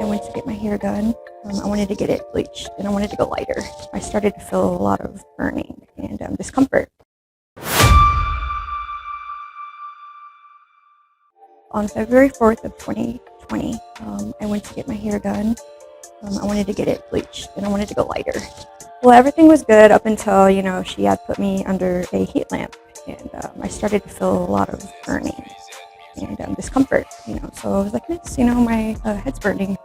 I went to get my hair done. I wanted to get it bleached and I wanted to go lighter. I started to feel a lot of burning and discomfort. On February 4th of 2020, I went to get my hair done. I wanted to get it bleached and I wanted to go lighter. Well, everything was good up until, she had put me under a heat lamp and I started to feel a lot of burning and discomfort, So I was like, Miss, my head's burning.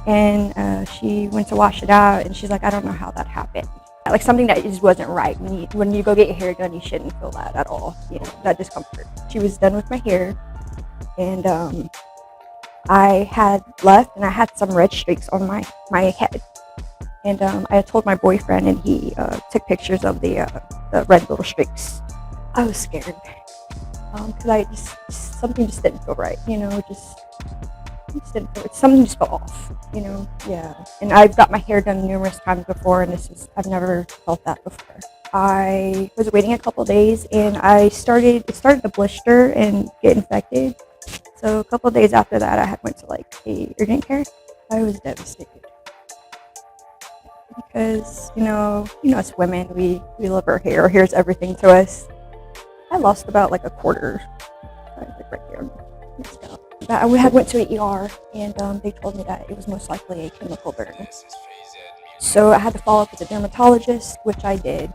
And she went to wash it out and she's like, I don't know how that happened. Like something that just wasn't right. When you go get your hair done, you shouldn't feel that at all, that discomfort. She was done with my hair and I had left and I had some red streaks on my head. And I had told my boyfriend and he took pictures of the red little streaks. I was scared because something just didn't feel right, something just felt off, yeah. And I've got my hair done numerous times before and I've never felt that before. I was waiting a couple days and it started to blister and get infected. So a couple days after that, I had went to a urgent care. I was devastated because, us women, we love our hair. Our hair is everything to us. I lost about a quarter, right here on my scalp. I had went to an ER and they told me that it was most likely a chemical burn. So I had to follow up with a dermatologist, which I did,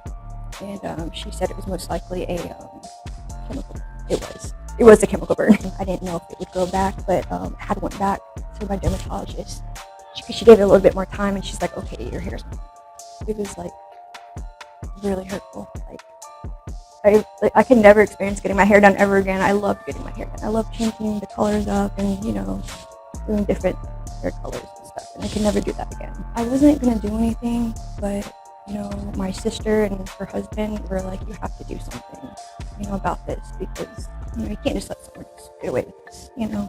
and she said it was most likely a chemical burn. It was a chemical burn. I didn't know if it would go back, but I had went back to my dermatologist. She gave it a little bit more time and she's like, okay, your hair's not. It was really hurtful. I can never experience getting my hair done ever again. I love getting my hair done. I love changing the colors up and, doing different hair colors and stuff. And I can never do that again. I wasn't going to do anything, but, my sister and her husband were like, you have to do something, about this because, you can't just let someone just get away with this, And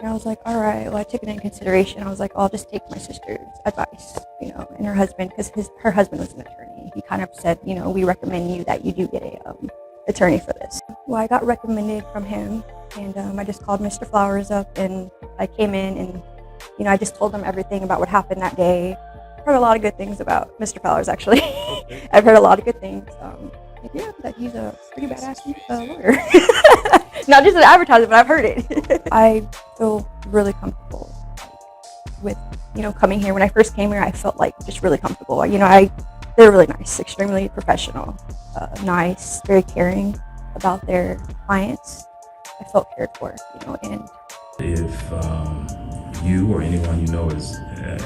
I was like, all right, well, I took it into consideration. I was like, I'll just take my sister's advice, and her husband, because her husband was an attorney. He kind of said, we recommend you that you do get a attorney for this. Well, I got recommended from him, and I just called Mr. Flowers up, and I came in, and, I just told him everything about what happened that day. I've heard a lot of good things about Mr. Flowers, actually. Okay. I've heard a lot of good things. Yeah, that he's a pretty badass lawyer. Not just an advertisement, but I've heard it. I feel really comfortable with, coming here. When I first came here, I felt just really comfortable. They're really nice, extremely professional, nice, very caring about their clients. I felt cared for, and if you or anyone you know is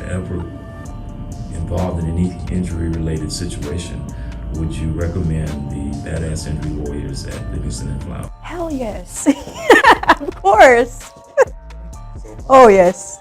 ever involved in any injury-related situation, would you recommend the Badass Injury Warriors at Livingston and Flower? Hell yes. Of course. Oh yes.